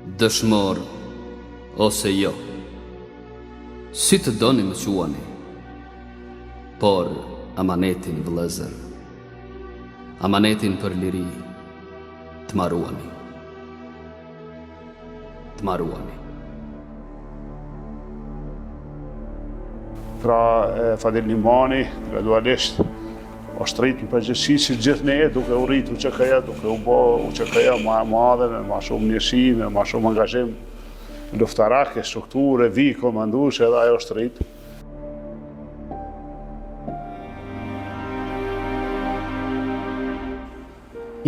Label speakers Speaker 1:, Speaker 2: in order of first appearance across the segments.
Speaker 1: dëshmor ose jo. Si të doni më quani, por amanetin vëllezër, amanetin për liri, të maruani. Të maruani.
Speaker 2: Pra Fadil Nimani, gradualisht, është rritë në përgjithësi si gjithë ne, duke u rritë UÇK-ja, duke u bë UÇK-ja më e madhe, me më shumë njësi, me më shumë angazhim luftarake, strukture, vijë komanduese, edhe ajo është rritë.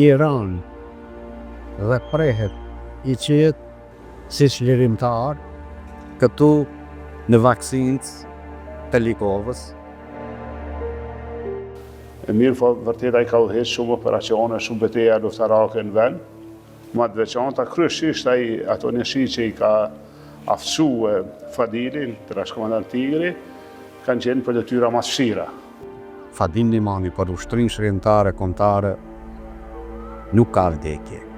Speaker 3: Iran dhe prehet i qetë si çlirimtar këtu në vaksinë të Likovës.
Speaker 2: E mirë, po vërtet ai ka udhëhequr shumë operacione, shumë betejë luftarake në vend. Ma të veçanta, kryesisht ai ato njësi që i ka aftësuar Fadilin, trashkomandant Tigri, kanë qenë për detyra më të vështira.
Speaker 3: Fadil Nimani për ushtrinë shërimtare kombëtare nuk ka vdekje.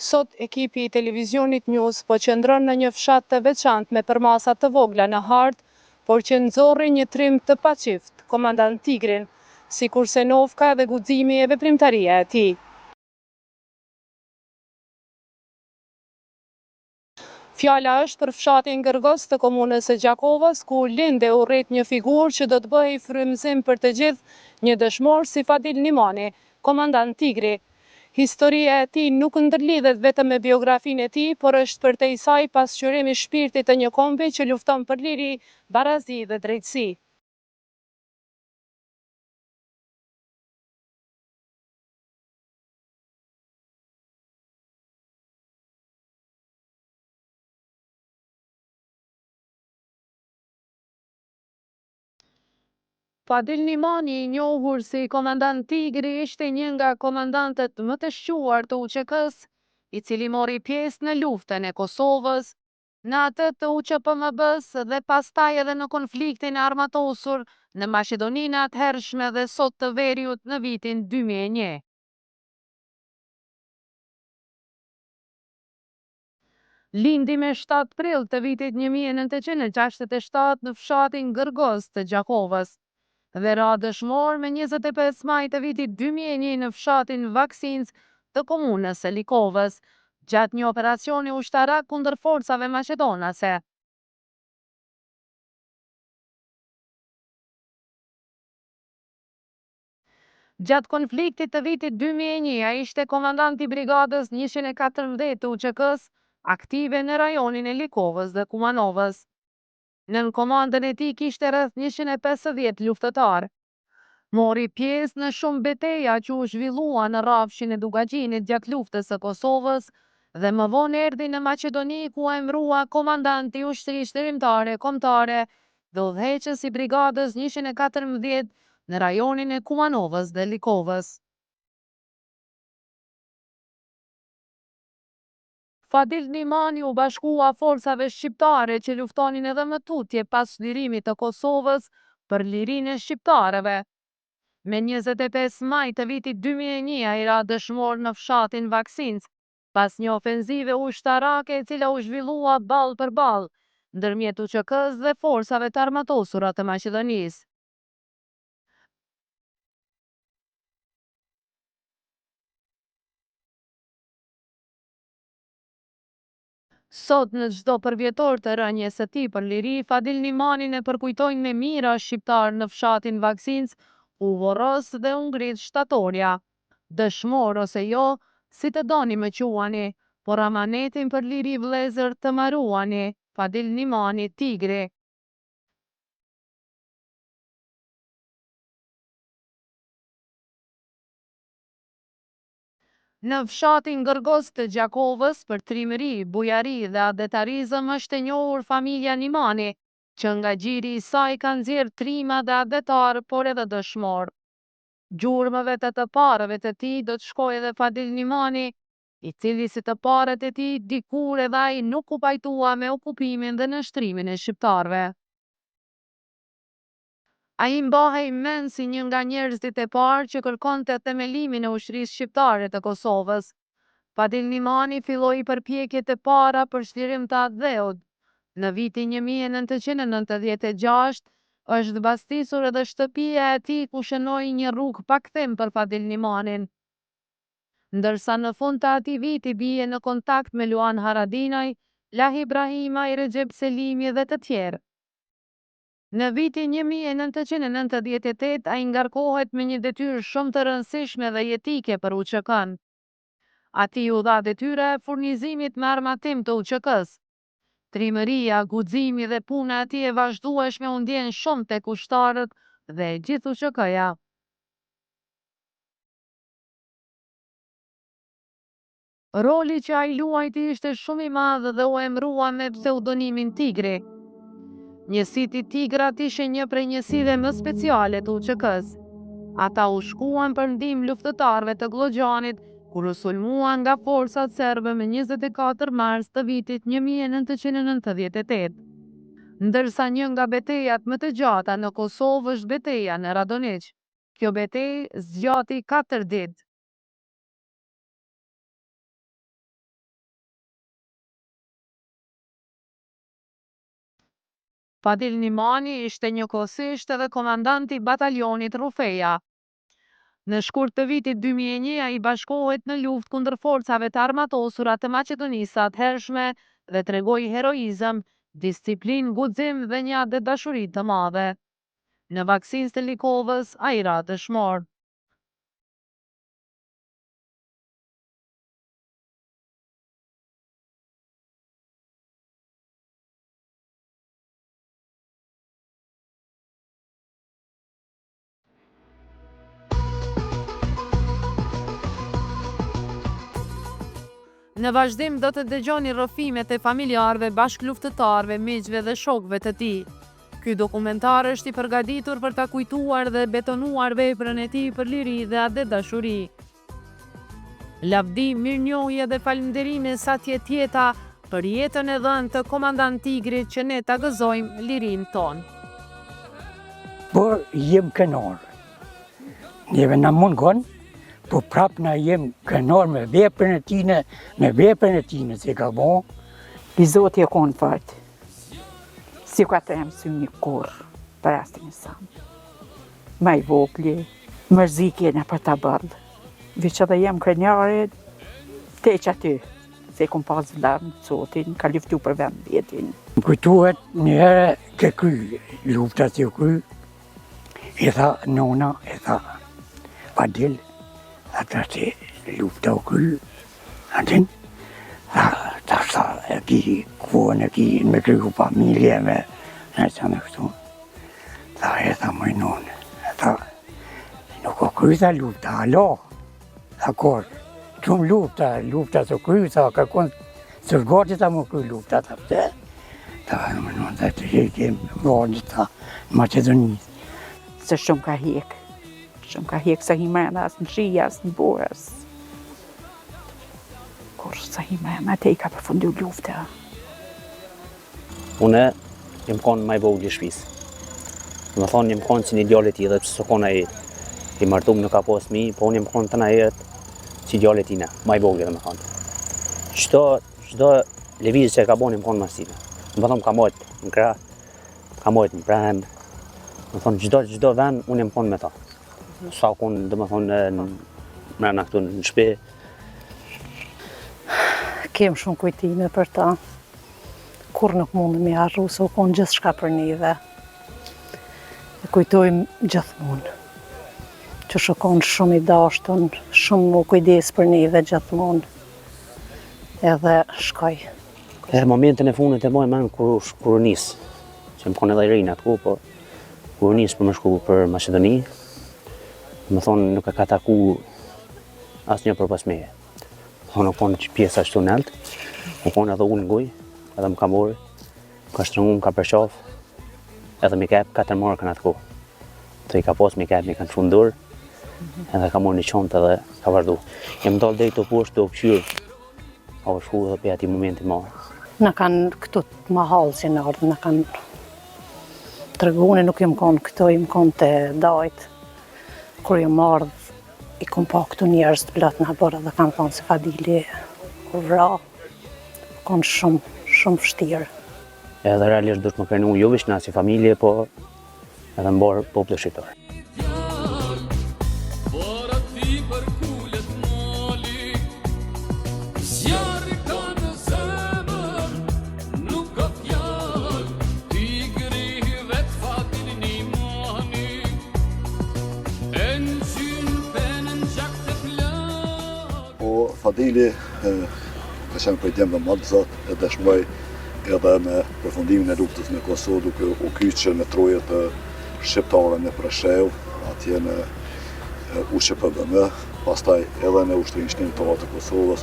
Speaker 4: Sot ekipi i televizionit News po qëndron në një fshat të veçantë me përmasa të vogla në hartë, por që nxorri një trim të paçift, komandant Tigrin, sikurse Novka dhe guximi e veprimtaria e tij. Fjala është për fshatin Gërgos të komunës së Gjakovës, ku linde urrejt një figurë që do të bëhej frymëzim për të gjithë, një dëshmor si Fadil Nimani, komandant Tigri. Historia e tij nuk ndërlidhet vetëm me biografinë e tij, por është përtej saj pasqyrimi i shpirtit të një kombi që lufton për liri, barazi dhe drejtësi. Fadil Nimani, i njohur si komandant Tigri, ishte një nga komandantët më të shquar të UÇK-s, i cili mori pjesë në luftën e Kosovës, në atë të UÇPMB-s dhe pastaj edhe në konfliktin armatosur në Maqedoninë atëhershme dhe sot të Veriut në vitin 2001. Lindi me 7 prill të vitit 1967 në fshatin Gërgos të Gjakovës dhe ra dëshmor me 25 maj të vitit 2001 në fshatin Vaksins të komunës së Likovës, gjatë një operacioni ushtarak kundër forcave maqedonase. Gjatë konfliktit të vitit 2001, ai ishte komandant i brigadës 114 të UÇK-s, aktive në rajonin e Likovës dhe Kumanovës. Nën komandën e tij kishte rreth 150 luftëtar. Mori pjesë në shumë beteja që u zhvillua në rrafshin e Dugagjinit gjatë luftës së Kosovës dhe më vonë erdhi në Maqedoni ku emërua komandanti i ushtrisë shërimtare kombëtare dhe udhëheqës i brigadës 114 në rajonin e Kumanovës dhe Likovës. Fadil Nimani u bashkua forcave shqiptare që luftonin edhe më tutje pas lirimit të Kosovës për lirinë e shqiptarëve. Me 25 maj të vitit 2001 ai ra dëshmor në fshatin Vaksins, pas një ofenzive ushtarake e cila u zhvillua ball për ball ndërmjet UÇK-s dhe forcave të armatosura të Maqedonisë. Sot në çdo përvjetor të rënjes së tij për liri, Fadil Nimanin e përkujtojnë me mira shqiptar në fshatin Vaksins, u vorros dhe u ngrit shtatorja. Dëshmor ose jo, si të doni më quani, por amanetin për liri vëllezër të maruani, Fadil Nimani Tigri. Në fshatin Gërgos të Gjakovës për trimëri, bujari dhe adetarizëm është e njohur familja Nimani, që nga gjiri i saj kanë nxjerrë trima dhe adetar, por edhe dëshmor. Gjurmëve të parëve të tij do të shkojë edhe Fadil Nimani, i cili si të parët e tij dikur edhe ai nuk u pajtua me okupimin dhe nështrimin e shqiptarëve. Ai mbahej mend si një nga njerëzit e parë që kërkonte themelimin e ushtrisë shqiptare të Kosovës. Fadil Nimani filloi përpjekjet e para për shtlirim të atë dheut. Në vitin 1996 është mbastisur edhe shtëpia e tij ku shënoi një rrugë pa kthim për Fadil Nimanin. Ndërsa në fund të atij viti bie në kontakt me Luan Haradinaj, Lahi Ibrahimaj, Recep Selimi dhe të tjerë. Në vitin 1998 ai ngarkohet me një detyrë shumë të rëndësishme dhe jetike për UÇK-n. Atij u dha detyra e furnizimit me armatim të UÇK-s. Trimëria, guximi dhe puna e tij e vazhdueshme u ndjen shumë tek ushtarët dhe gjithë UÇK-ja. Roli që ai luajti ishte shumë i madh dhe u emërua me pseudonimin Tigri. Njësit i Tigrat ishin një prej njësive më speciale të UÇK-s. Ata u shkuan për ndihmë luftëtarëve të Glogjanit kur u sulmuan nga forcat serbe më 24 mars të vitit 1998. Ndërsa një nga betejat më të gjata në Kosovë është beteja në Radoniq. Kjo betejë zgjati 4 ditë. Fadil Nimani ishte njëkohësisht edhe komandanti i batalionit Rufeja. Në shkurt të vitit 2001 ai bashkohet në luftë kundër forcave të armatosura të Maqedonisë së atëhershme dhe tregoi heroizëm, disiplinë, guxim dhe një adet dashuri të madhe. Në vaksinën të Likovës ai ra dëshmor. Në vazhdim do të dëgjoni rrëfimet e familjarëve, bashkëluftëtarëve, miqve dhe shokëve të tij. Ky dokumentar është i përgatitur për ta kujtuar dhe betonuar veprën e tij për liri dhe adet dashuri. Lavdi, mirënjohje dhe falënderime sa tjeta për jetën e dhënë të komandant Tigrit që ne ta gëzojmë lirinë tonë.
Speaker 5: Por jem kënor. Neve na mungon, po prap na jem kënor me veprën e tine që ka bo.
Speaker 6: I Zoti e konë fort. Si ka të mësu një kur për astin e samë. Ma i vogli, mërzikje në për të bërë. Veç edhe jem krenjare, te që aty, se kom pas vlarë në Zotin, ka luftu për vend vjetin.
Speaker 5: Më kujtuhet një herë ke kry, lufta që kry, i tha nona, i tha Fadil, ata që lufta u kry, atin, ta shta e ki kuën e ki me kryu familje me në që me këtu. Tha e tha mëjnon, tha nuk o kry tha lufta, alo, tha kor, shumë lufta së kry, tha kërkon sërgati ta më kry lufta, tha pëse, tha mëjnon, tha të hekim vajnit, tha në Macedonisë.
Speaker 6: Se shumë ka hek sa himena, as në shia, as në borës. Kur sa himena te I ka përfundu lufta.
Speaker 7: Une jem konë maj vogli shpisë. Më thonë jem konë që një djallet I dhe që së konë I martum nuk ka pos mi, po unë jem konë të na jetë që djallet I ne, maj vogli dhe më thonë. Qdo levizë që ka bon jem konë masime. Më thonë ka mojtë në kra, ka mojtë në prehem. Më thonë gjdo ven unë jem konë me ta. Sa konë dhe më thonë mrena këtu në shpi.
Speaker 6: Kem shumë kujtime për ta. Kur nuk mundë me arru, se u konë gjithë shka për neve. E kujtojmë gjithmonë. Që shukon shumë I dashtën, shumë u kujdes për neve gjithmonë. Edhe shkoj.
Speaker 7: Momentin e fundit e moj men kur nisë. Që më konë edhe I rinë atëku, po kur nisë për më shku për Macedoni, më thonë nuk e ka taku asë një për pas meje. Më konë që pjesa ashtu nëllët, më konë edhe unë nguj, edhe më ka morë, ka shtrëngu, më ka përqaf, edhe mi kep 4 morë kanë atëku. Të I ka pos mi kep, mi kanë shumë dur, edhe ka morë një qontë edhe ka vardu. Jem dalë dhe I të poshtë të këqyrë, A u shku dhe për ati momenti marë.
Speaker 8: Në kanë këtu të mahallë që në ardhë, në kanë tregune, nuk jëmë konë këto, jëmë konë të dajtë. Kur jëmë ardhë, i kom pa këtu njerëz të blatë në bërë dhe kanë thonë se Fadili kur vra, konë shumë vështirë.
Speaker 7: Edhe realisht dush më krenu jo veç na si familje, po edhe më borë popullë shqiptar.
Speaker 9: Fadili ka qenë prej djemve madhëzat e dëshmoj edhe me përfundimin e luftës me Kosovë duke u kyqe në trojet shqiptare në Presheu, atje në USHPBM, pastaj edhe në Ushtrinë Shëndetare të Kosovës,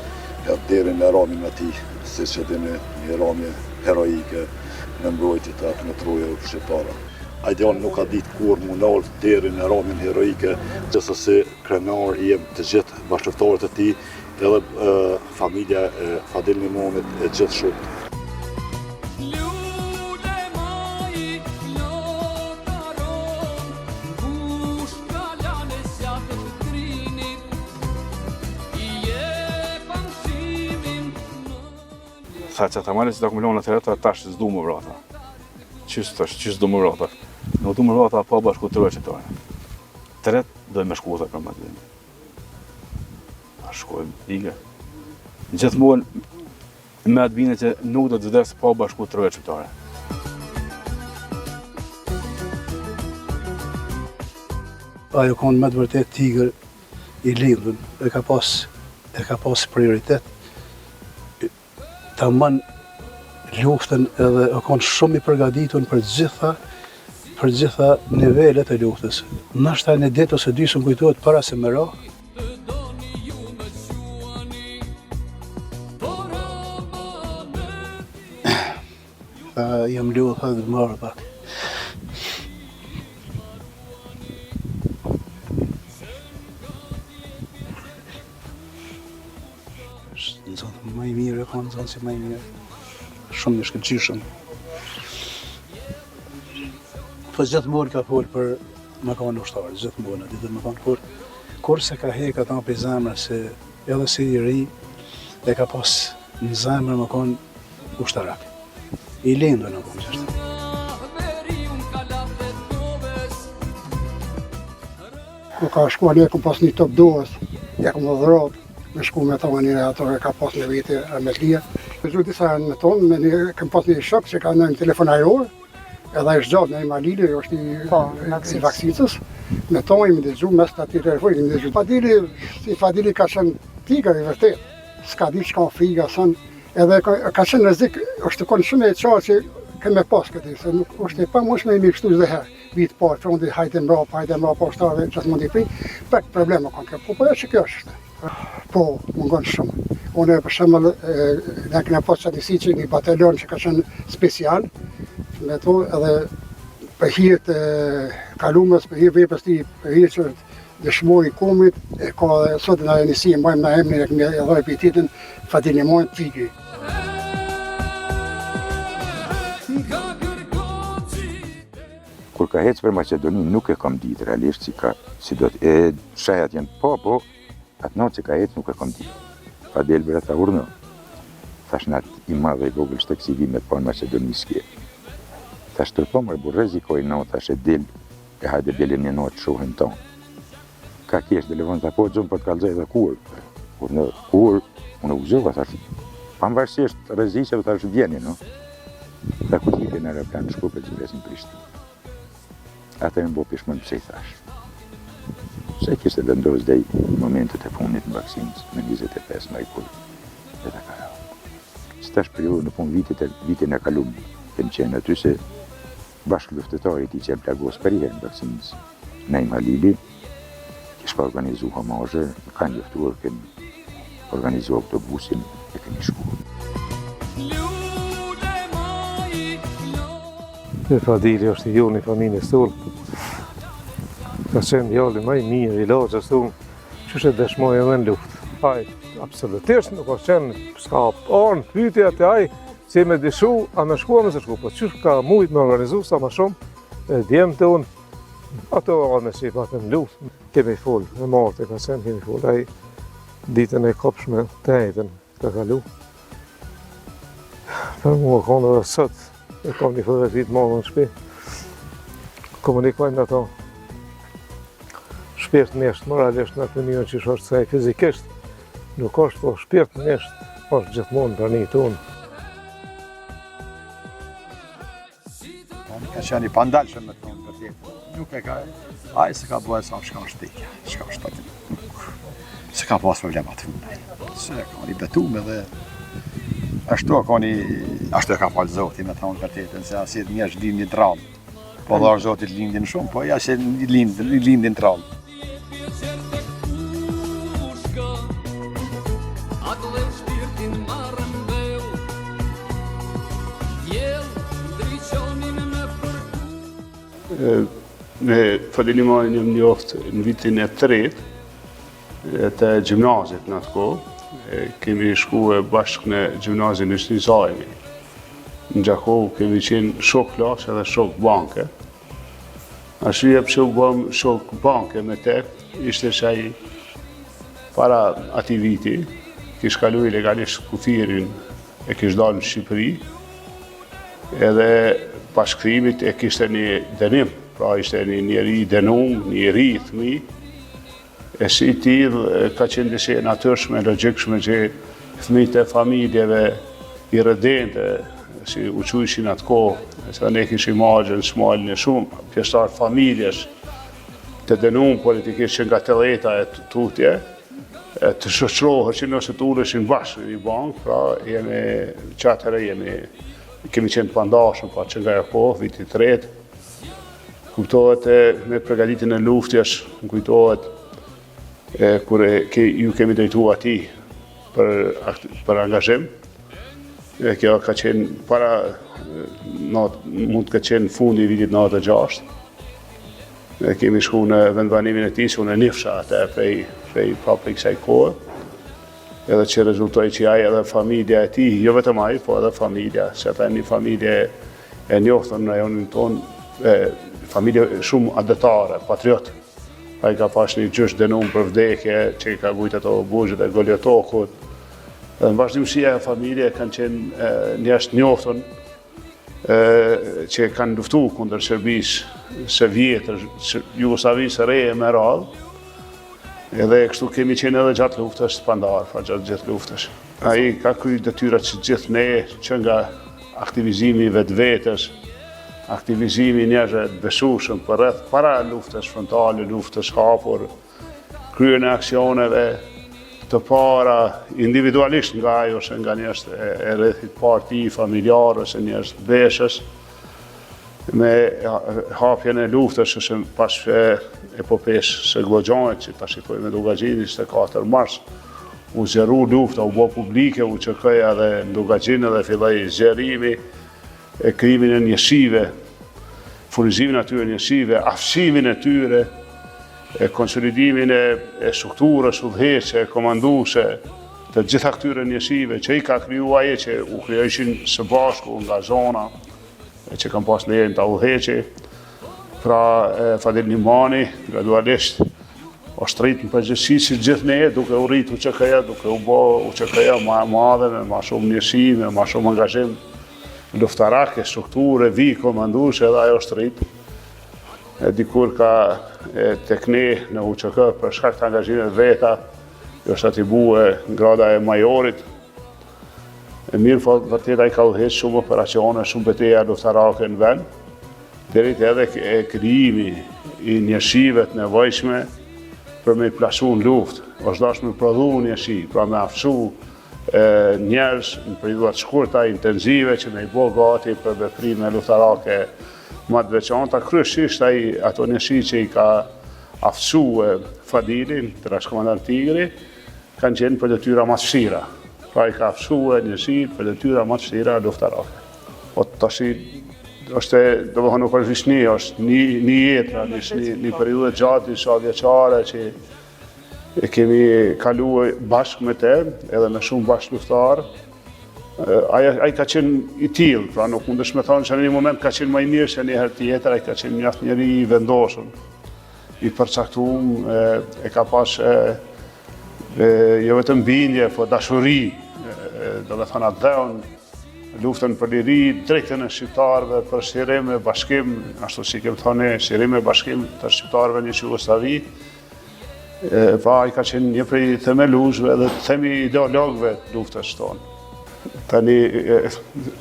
Speaker 9: deri në ramin e tij, siç e dini, një ramje heroike në mbrojtjet në troje shqiptare. Ideal nuk ka ditë kur mu nalë deri në ramin heroike, gjithsesi krenar i jem të gjithë bashkëftarët e tij, edhe familja e Fadil Nimonit e gjithë shumë.
Speaker 10: Tha që ta marrë si ta kumulon të reta, tash s'du më vrata. Qështë du më vrata? Nuk du më vrata pa bashku të rëqë të rëqë. Të retë dojë me shkuta për më të dhimi. Shkojmë liga. Gjithmonë me atë bine që nuk do të vdes pa bashku të rëqë qëptare.
Speaker 11: Ajo konë me të vërtet tigër i lindën, e ka pas prioritet. Ta manë luftën edhe e konë shumë i përgatitur për gjitha nivellet e luftës. Nashta në ditë ose dy së më kujtohet para se më ra. Jam lodhë dhe marrë dhe. Në zonë më i mirë, e ka në zonë si më i mirë. Shumë një shkëllqishëm. Po gjithmonë ka folë për më ka në ushtarë, gjithmonë, ditë më thonë kur se ka hek ata për zemrë, se edhe si i ri, e ka pas në zemrë më konë ushtarak. I lindë në konë qështë.
Speaker 12: Ku ka shku ane, ku pas një top doës, ja ku më dhërot, me shku me tonë një ato e ka pas një vite me të lija. Zhu disa me tonë, kem pas një shok që ka në telefon ajror, edhe është gjatë në i Malili, është i vaksinës, me tonë i më dhe gju mes të ati telefoni, i më dhe gju. Fadili ka qenë tigër i vërtet, s'ka di që ka friga, edhe ka qenë rrezik, është të konë shumë e qarë që keme pas këti, se nuk është e pa mushme i mi kështu çdo herë. Vitë parë, fondi hajde mrapa ushtarëve që të mundi pri, për probleme kanë kjo, po e që kjo është. Po, mungon shumë. Unë për shembull, ne kena pas qatësi që një batalion që ka qenë special, me to edhe për hir të kalumës, për hir veprës ti, për hir që dëshmori komit, ka sot në njësi, mbajmë në emnin e këmi edhe e pititin, Fadil Nimon Tigri.
Speaker 13: Kur ka hecë për Maqedoni nuk e kam ditë realisht si do të shajat janë po, atë natë që ka hecë nuk e kam ditë. Fadel bërë ta urno, thash natë i madhe i vogël shtë kësi me pa në Maqedoni s'kje. Thash tërpo më bu rezikoj natë, thash e del, e hajde delin një natë shohin tonë. Ka kesh dhe levon të po gjumë për të kalzoj dhe kur. Kur, unë u gjuva, thash, pavarësisht rreziqeve thash vjeni, no? Tha ku t'ike në aeroplan në Shkupe që vesin Prishtinë. Ata e më bo pishmën pëse i thash. Se kishte vendos dhe i momentet e fundit në vaksinës, në 25 maj kur, dhe ta ka rao. Që tash periudhë në fund vitin e kalum, kem qenë aty se bashkë luftëtari ti që e plagos për i herë në vaksinës, Nejm Halili, kishë pa organizu homazhe, kanë njëftuar, kemi organizu autobusin e kemi shku.
Speaker 14: Fadili është i jonë i familjes tonë. Ka qenë djalli më i mirë, i lagjës tonë, që dëshmoj edhe në luftë. absolutisht nuk është qenë, s'ka orën pyetja te ai si me dishu, a me shku, a me se shku, po qysh ka mujt me organizu sa ma shumë, djemë të unë, ato orë me si patë në luft, kemi full, e martë e ka sen, kemi full, ai ditën e kopshme të ejtën ka kalu. Për mua konë edhe sot, e kom një fëdhe vitë marë në shpi, komunikojnë ato shpirtënisht, moralisht në të njën që është se fizikisht, nuk është, po shpirtënisht është gjithmonë prani të unë.
Speaker 9: Ka qenë i pandalshëm me tonë për tjetë. Nuk e ka, ai se ka bëhet sa shka është tikja, shka është takja. Se ka pas problemat fundaj. Se ka një betume dhe ashtu e ka falë Zoti me tonë për tjetën, se asit njerëz lindin trallë. Po dharë Zotit lindin shumë, po ja se lindin trallë.
Speaker 2: Me Fadilimanin jam njoftë në vitin e 3 të gjimnazit në atë kohë. Kemi shkuar bashkë në gjimnazin në Shtisajni. Në Gjakovë kemi qenë shok klasë edhe shok banke. Arsyeja pse u bëm shok banke me te, ishte se ai para atij viti kish kaluar legalisht kufirin e kish dalë në Shqipëri, edhe pas kthimit e kishte një dënim, pra ishte një njeri i dënum, një ri i thmi, e si tillë ka qenë disi e natyrshme, logjikshme që fëmijët e familjeve i rëdente, si u quajshin atë kohë, se ne kishim imazhin smalin e shumë pjesëtar familjes të dënuar politikisht që nga të dhjeta e tutje, të shoqëroheshin ose të uleshin bashkë në një bankë, pra kemi qenë të pandashëm, pa që nga e kohë, viti 3, kuptohet me përgatitin e luftjes, më kujtohet kur ju kemi drejtu ati për angazhim. Kjo ka qenë para, mund të qenë fundi i vitit 96. Kemi shku në vendbanimin e tij, që unë e nifsha atë prej kësaj kohë. Edhe që rezultoi që ai edhe familja e tij, jo vetëm ai, po edhe familja, se ata një familje e njoftën në rajonin tonë, familje shumë adetare, patriot. Ai ka pas një gjysh dënuar për vdekje, që i ka gujt ato buzhët e Goliotokut. Dhe në vazhdimësia e familje kanë qenë njerëz të njoftën, që kanë luftu kundër Shërbisë së vjetër, Jugosllavisë së re me radhë. Edhe kështu kemi qenë edhe gjatë luftës pandar, gjatë gjithë luftës. Ai ka kryer detyrat që gjithë ne, që nga aktivizimi i vetvetes, aktivizimi i njerëzve të besueshëm për rreth para luftës frontale, luftës hapur, kryen e aksioneve të para individualisht nga ai ose nga njerëz e rrethit parti, familjar ose njerëz të beshës, me hapjen e luftës ose pas epopesë së Glogjanit, që tash i thojmë Ndugaxhin, ishte 4 mars, u zgjeru lufta, u bë publike, u çkëja edhe Ndugaxhin dhe filloi zgjerimi e krimin e njësive, furnizimin atyre njësive, aftësimin e tyre, konsolidimin e strukturës udhëheqëse, komanduese të gjitha këtyre njësive, që i ka kriju aje që u krijojshin së bashku nga zona, që kam pas lejen të udhëheqi. Pra Fadlimani, gradualisht, është rritë në përgjithësi si gjithë ne, duke u rritë UÇK-ja, duke u bë UÇK-ja më e madhe, me më shumë njësi, me më shumë angazhim luftarake, strukture, komanduese, edhe ajo është rritë. Dikur ka tek ne në UÇK për shkak të angazhimit veta, jo është atribue grada e majorit. Mirë po vërtet ai ka udhëhequr shumë operacione, shumë betejë luftarake në vend, deri edhe krijimi i njësive të nevojshme për me plasu në luftë, është dashur me prodhu njësi, pra me aftësu njerëz në periudha të shkurta, intenzive, që me i bë gati për veprime luftarake më të veçanta, kryesisht ato njësi që i ka aftësu Fadilin, trashkomandant Tigri, kanë qenë për detyra më të vështira. Pra i ka aftësu njësi për detyra më të vështira luftarake. Po tash është, domethënë nuk është visni, është një jetë, një periudhë gjatë, disa vjeçare që e kemi kaluar bashkë me te, edhe me shumë bashkëluftar. Ai ka qenë i tillë, pra nuk mundesh me thonë që në një moment ka qenë më i mirë se një herë tjetër, ai ka qenë mjaft njeri i vendosur, i përcaktuar, e ka pas jo vetëm bindje, po dashuri, do të thonë atë dheun, luftën për liri, drejtën e shqiptarëve, për shirim e bashkim, ashtu si kem thënë, shirim e bashkim të shqiptarëve në Jugosllavi. Pa ai ka qenë një prej themeluesve dhe themi ideologëve të luftës tonë. Tani,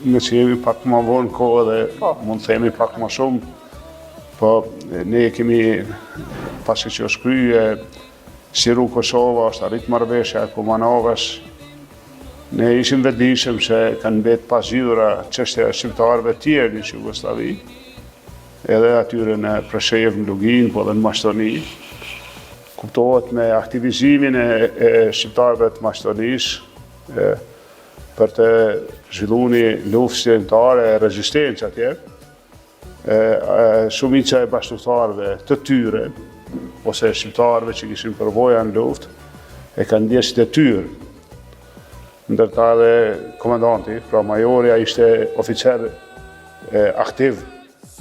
Speaker 2: me që jemi pak më vonë kohë dhe mund të themi pak më shumë, po ne kemi pasi që është krye Shiru Kosova, është arrit marrëveshja e Kumanovës. Ne ishim vetëdijshëm se kanë mbet pasgjidhura çështja e shqiptarëve të tjerë në Jugosllavi, edhe atyre në Preshev, në Lugin, po edhe në Maqedoni. Kuptohet me aktivizimin e shqiptarëve të Maqedonisë për të zhvilluar një luftë shqiptare e rezistencë atje. Shumica e bashkëluftarëve të tyre, ose shqiptarëve që kishin përvoja në luftë, e kanë ndjerë si detyrë. Ndërta dhe komandanti, pra majori, ai ishte oficer aktiv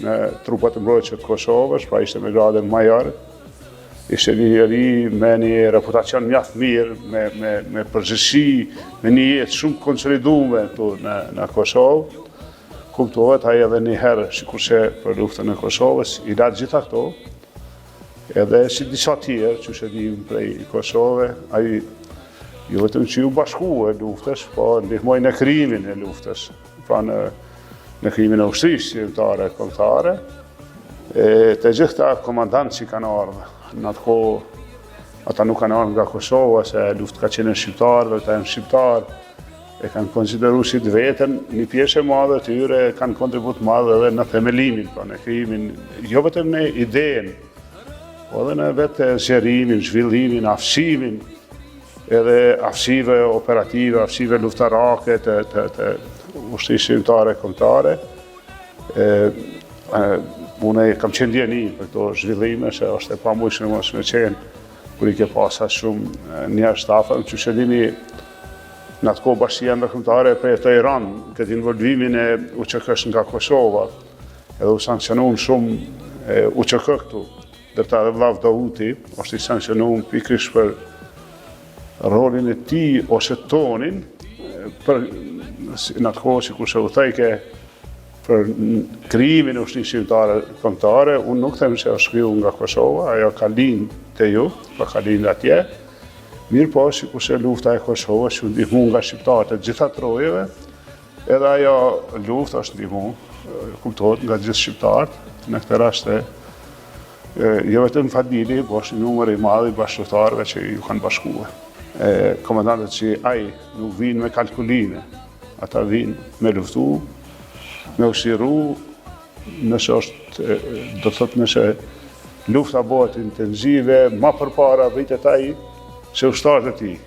Speaker 2: në trupat e mbrojtjes të Kosovës, pra ishte me gradën major. Ishte një njeri me një reputacion mjaft mirë, me përgjithësi, me një jetë shumë konsoliduar në Kosovë. Kuptohet ai edhe një herë, sikurse për luftën e Kosovës, i la gjitha këto, edhe si disa tjerë që dim prej Kosove, ai jo vetëm që u bashkua luftës, po ndihmoi në krijimin e luftës, pra në krijimin e ushtrisë shqiptare kombëtare. Të gjitha komandantë që kanë ardhur në atë kohë, ata nuk kanë ardhur nga Kosova, se luftë ka qenë shqiptarëve, ata janë shqiptarë, e kanë konsideruar si të vetën, një pjesë e madhe të tyre kanë kontribut madh edhe në themelimin, pra në krijimin, jo vetëm në idenë, po edhe në vetë zgjerimin, zhvillimin, aftësimin, edhe aftësive operative, aftësive luftarake të ushtrisë shqiptare kombëtare. Unë kam qenë ndjeni për këto zhvillime, se është e pamundshme mos me qenë, kur i ke pasa shumë njerëz të afërm, që dini në atë kohë Bashkia Ndërkombëtare projektoi rënd këtë involvimin e UÇK-s nga Kosova, edhe u sankcionuan shumë UÇK këtu, ndërta edhe Vllav Dauti është i sankcionuar pikërisht për rolin e tij ose tonin, për në atë kohë sikurse u thëjke për krijimin e ushtrisë shqiptare kombëtare, unë nuk them se është kriju nga Kosova, ajo ka lind te ju, pa ka lind atje. Mirë po, sikurse lufta e Kosovës që ndihmu nga shqiptarët e gjitha trojeve, edhe ajo luftë është ndihmu, kuptohet nga gjithë shqiptarët, në këtë rast jo vetëm Fadili, po është një numër i madh i bashkëluftarëve që ju kanë bashkuar. Komandantët që ai nuk vinë me kalkulime, ata vinë me luftu, me ushiru, nëse është, do të thotë nëse lufta bëhet intenzive, ma përpara vritet ai se ushtarët e tij.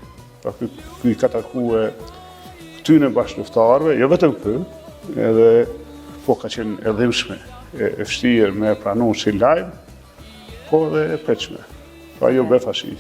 Speaker 2: Pra ky ka takuar këtyne bashkëluftarëve, jo vetëm ky, edhe po ka qenë e dhimbshme, e vështirë me pranuar si lajm, po edhe e prekshme. Pra jo befashi.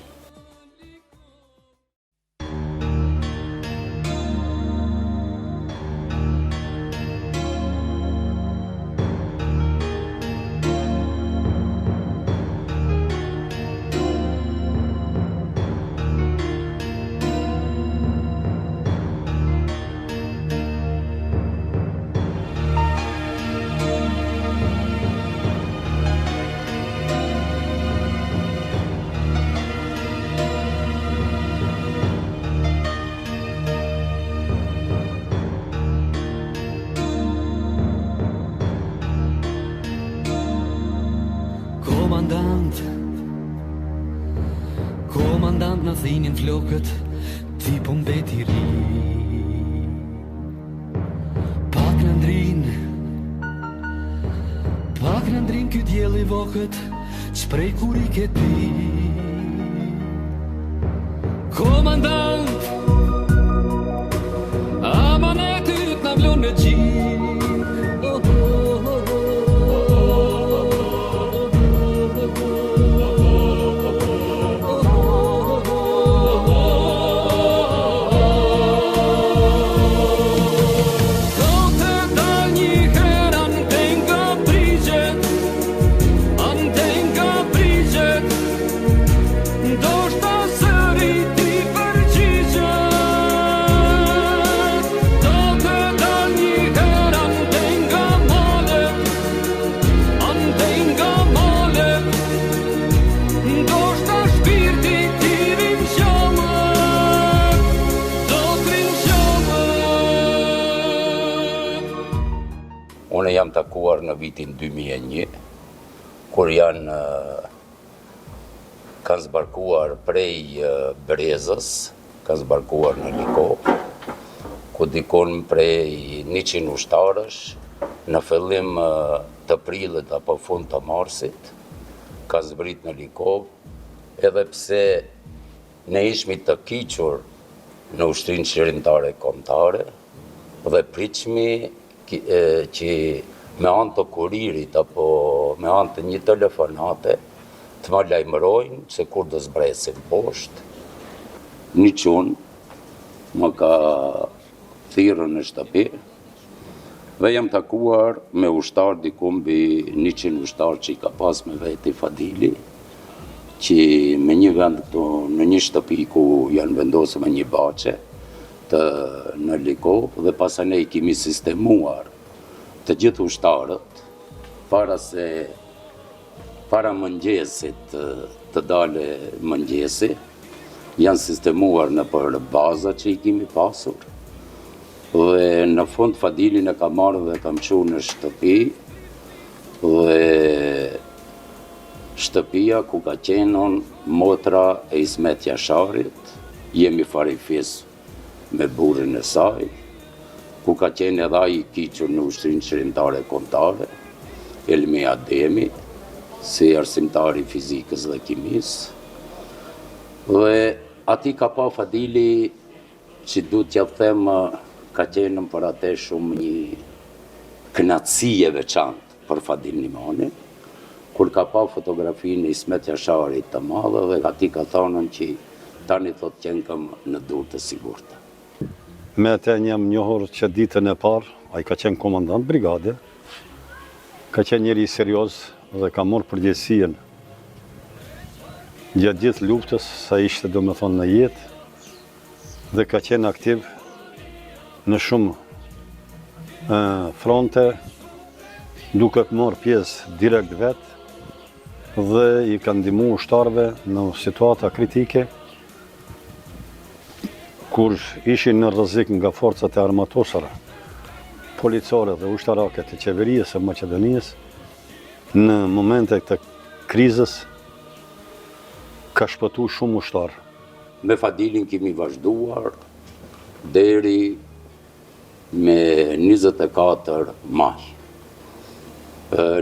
Speaker 15: Komandant në thinin flokët, ti po mbeti ri. Pak në ndrin ky diell i vokët, shprej kur i ke ti. Komandant, amanetit na vlon në gjik.
Speaker 16: Unë jam takuar në vitin 2001, kur kanë zbarkuar prej Brezës, kanë zbarkuar në Liko, ku dikon prej 100 ushtarësh, në fillim të prillit apo fund të marsit, kanë zbrit në Liko, edhe pse ne ishmi të kiqur në Ushtrinë Shërimtare Kombëtare, dhe pritshmi që me anë të kuririt apo me anë të një telefonate të më lajmërojnë se kur do zbresin poshtë. Një qunë më ka thirrën në shtëpi dhe jam takuar me ushtar diku mbi 100 ushtar që i ka pas me veti Fadili, që me një vend këtu në një shtëpi ku janë vendosur me një bache në Liko, dhe pastaj ne i kemi sistemuar të gjithë ushtarët para mëngjesit të dale mëngjesi, janë sistemuar në për baza që i kemi pasur, dhe në fund Fadilin e ka marrë dhe kam çu në shtëpi, dhe shtëpia ku ka qenon motra e Ismet Jasharit, jemi farifis me burrin e saj, ku ka qenë edhe ai i kiqur në Ushtrinë Shërimtare Kombëtare, Elmi Ademi, si arsimtari fizikës dhe kimisë. Dhe ati ka pa Fadili që du t'ja them ka qenë për atë shumë një kënaqësi e veçantë për Fadil Nimani, kur ka pa fotografinë e Ismet Jasharit të madhe dhe ati ka thonën që tani thot qenë kam në dur të sigurta.
Speaker 3: Me atë jam njohur që ditën e parë, ai ka qenë komandant brigade, ka qenë njëri serioz dhe ka marrë përgjegjësinë gjatë gjithë luftës, sa ishte domethënë në jetë, dhe ka qenë aktiv në shumë fronte, duke marrë pjesë direkt vetë dhe i ka ndihmuar ushtarëve në situata kritike, kur ishin në rrezik nga forcat e armatosura, policore dhe ushtarake të qeverisë së Maqedonisë, në momente të krizës ka shpëtuar shumë ushtar.
Speaker 16: Me Fadilin kemi vazhduar deri me 24 maj.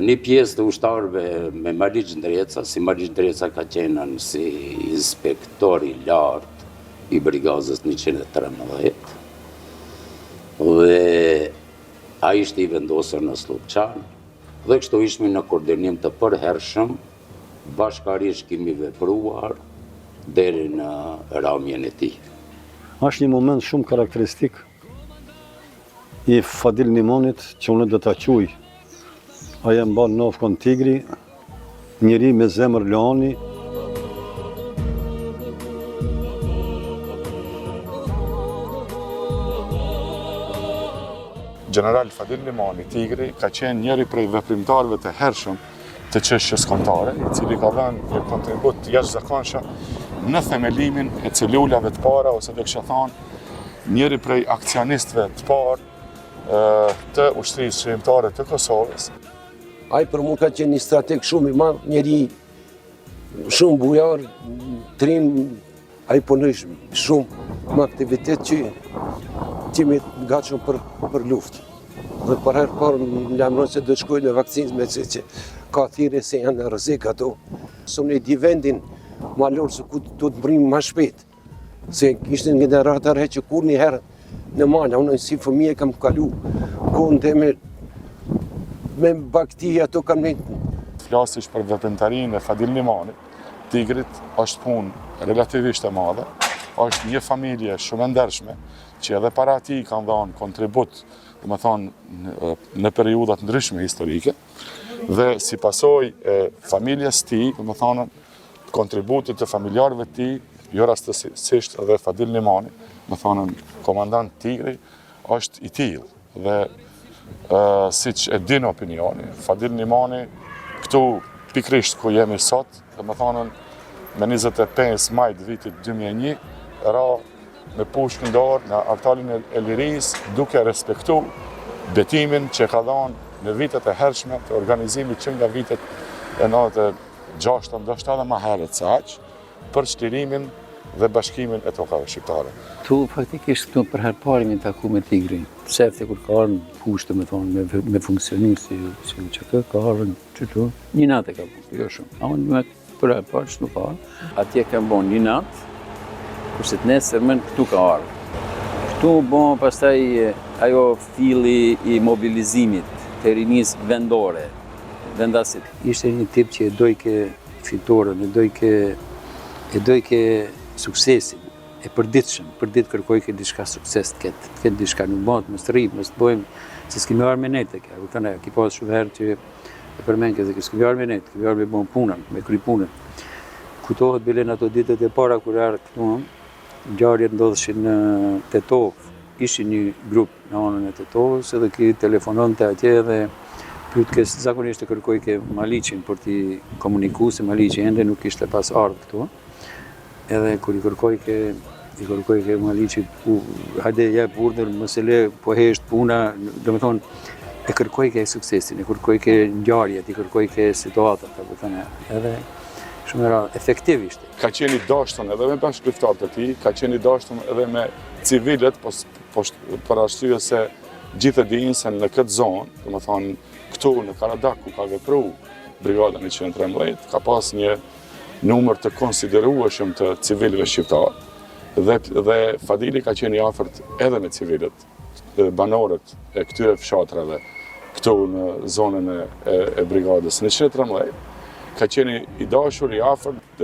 Speaker 16: Një pjesë të ushtarëve me Maliq Ndreca, si Maliq Ndreca ka qenë si inspektor i lartë i brigazës 113, dhe a ishte i vendosur në Slupçan, dhe kështu ishmi në koordinim të përhershëm, bashkarisht kemi vepruar deri në ramjen e tij.
Speaker 3: Është një moment shumë karakteristik i Fadil Nimanit që unë do ta quaj. Ai e mban Nofkon Tigri, njëri me zemër leoni.
Speaker 10: General Fadil Nimani, Tigri, ka qenë njëri prej veprimtarëve të hershëm të çështjes kombëtare, i cili ka dhënë një kontribut jashtëzakonshëm në themelimin e celulave të para, ose do kisha thënë njëri prej aksionistëve të parë të Ushtrisë Shërimtare të Kosovës.
Speaker 17: Ai për mua ka qenë një strateg shumë i madh, njëri shumë bujar, trim, ai punoi shumë me aktivitet që me gatshëm për luftë. Dhe për herë parë më lajmëron se do të shkoj në vakcinë, me që ka thirrje se janë në rrezik ato. Sonë di vendin malor se ku do të mbrim më shpejt. Se kishte një generator që kur një herë në mala, unë si fëmijë kam kalu kohën time me bakti ato kam një.
Speaker 10: Flasish për veprimtarinë e Fadil Nimanit, Tigrit është punë relativisht e madhe, është një familje shumë e ndershme, që edhe para ati kanë dhënë kontribut, dhe në periudat ndryshme historike, dhe si pasojë e familjes ti, dhe kontributit të familjarëve ti, jo rastësisht edhe Fadil Nimani, komandant Tigri, është i tillë. Dhe siç e din opinioni, Fadil Nimani këtu pikrisht ku jemi sot, dhe me 25 maj të vitit 2001, ra me pushkë në dorë në Artalin e Lirisë, duke respektu betimin që ka dhënë në vitet e hershme të organizimit që nga vitet e 96, ndoshta edhe më herët se aq, për çlirimin dhe bashkimin e tokave shqiptare.
Speaker 18: Tu faktikisht këtu për herë parë mi taku me Tigrin. Sefte kur ka ardhur pushtë me funksionim si UÇK, ka ardhur qytu. Një natë ka punë, jo shumë. A unë me për herë parë që nuk ka ardhur. Atje kam bon një natë, kurse të nesërmen këtu ka ardhur. Këtu bon pastaj ajo filli i mobilizimit të rinisë vendore, vendasit. Ishte një tip që e dojke fitoren, e dojke suksesin, e përditshëm, për ditë kërkoj ke diçka sukses të ketë diçka nuk bëhet, mos të rrim, mos të bëjmë, se s'kemi arë me nejtë, ki pas shumë herë që e përmenke, se s'kemi arë me nejtë, kemi arë me bëjmë punën, me kry punën. Kutohet bilen ato ditët e para kur arë këtu, ngjarjet ndodheshin në Tetov, ishin një grup në anën e Tetovës, edhe ki telefonon të atje dhe pyet zakonisht e kërkoj ke Maliqin për t'i komuniku, se Maliqi ende nuk ishte pas ardhë këtu. Edhe kur i kërkoj ke Maliqit, hajde jep urdhër, mos e le po hesht puna, do me thonë, e kërkoj ke suksesin, e kërkoj ke ngjarjet, i kërkoj ke situatat, apo thënë, edhe shumë efektiv ishte.
Speaker 10: Ka qenë i dashtën edhe me bashkëluftarët e tij, ka qenë i dashtën edhe me civilët, për arsye se gjithë e dinë se në këtë zonë, do me thonë, këtu në Karadak, ku ka vepru Brigada 113, ka pas një numër të konsiderueshëm të civilëve shqiptarë dhe Fadili ka qenë i afërt edhe me civilët, banorët e këtyre fshatrave këtu në zonën e Brigadës 113, ka qenë i dashur, i afërt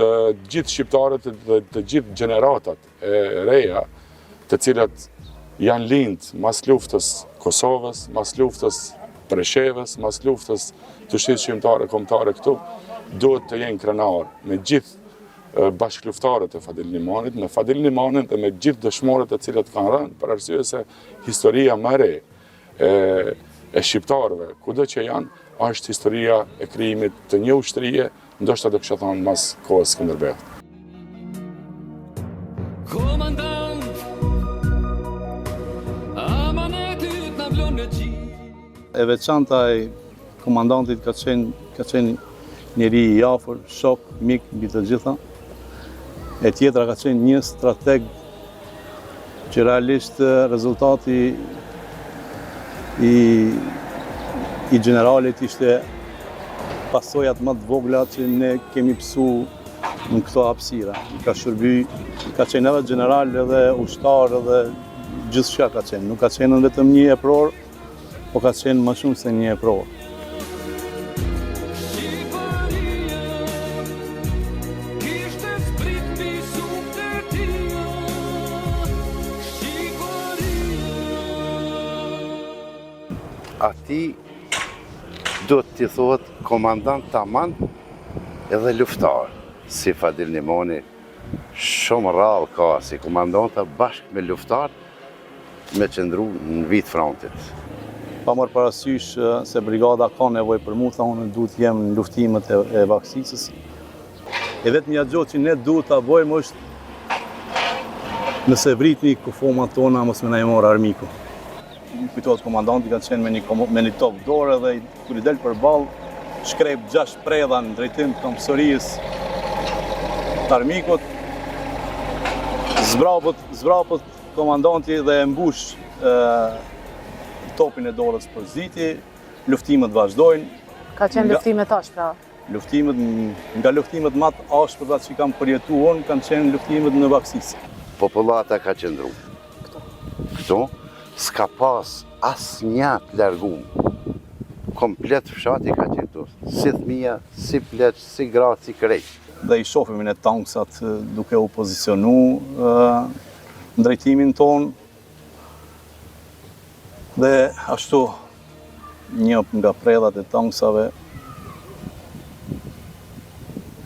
Speaker 10: gjithë shqiptarët dhe të gjithë gjeneratat e reja, të cilat janë lindë mas luftës Kosovës, mas luftës Preshevës, mas luftës të shqiptë shqiptare kombëtare këtu, duhet të jenë krenar me gjithë bashkëluftarët e Fadil Limanit, me Fadil Limanin dhe me gjithë dëshmorët e cilat kanë rënë, për arsye se historia më re e shqiptarëve, kudo që janë, është historia e krijimit të një ushtrie, ndoshta do kisha thënë mas kohës Skënderbeut.
Speaker 19: E veçanta e komandantit ka qenë njeri i afër, shok, mik, mbi të gjitha. E tjetra ka qenë një strateg që realisht rezultati i generalit ishte pasojat më të vogla që ne kemi pësu në këto hapësira. I ka shërby, ka qenë edhe general, edhe ushtar, edhe gjithë shka ka qenë. Nuk ka qenë vetëm një epror, po ka qenë më shumë se një epror.
Speaker 20: Ati do t'i thot komandant taman edhe luftar, si Fadil Limani, shumë rrallë ka si komandanta bashkë me luftar me qëndru në vit frontit.
Speaker 19: Pa marrë parasysh se brigada ka nevojë për mu, thonë duhet jem në luftimet e vaksisës. E vetëm një gjë që ne duhet ta bëjmë është nëse vritni kufomat tona mos më na i morë armiku. Kujtohet komandanti ka qenë me një tokë dorë dhe kur i del përballë, shkrep 6 predha në drejtim të kamësorisë të armikut. Zbrapët komandanti dhe e mbush topin e dorës për ziti, luftimet vazhdojnë.
Speaker 8: Ka qenë luftimet ashpra?
Speaker 19: Nga luftimet më të ashpra që kam përjetu unë, kanë qenë luftimet në vaksisë.
Speaker 20: Popullata ka qëndru. Këto? S'ka pas as një të largum. Komplet fshati ka qenë si thmija, si pleq, si gratë, si krejt.
Speaker 19: Dhe i shofimin e tanksat duke u pozicionu në drejtimin tonë. Dhe ashtu një nga predhat e tanksave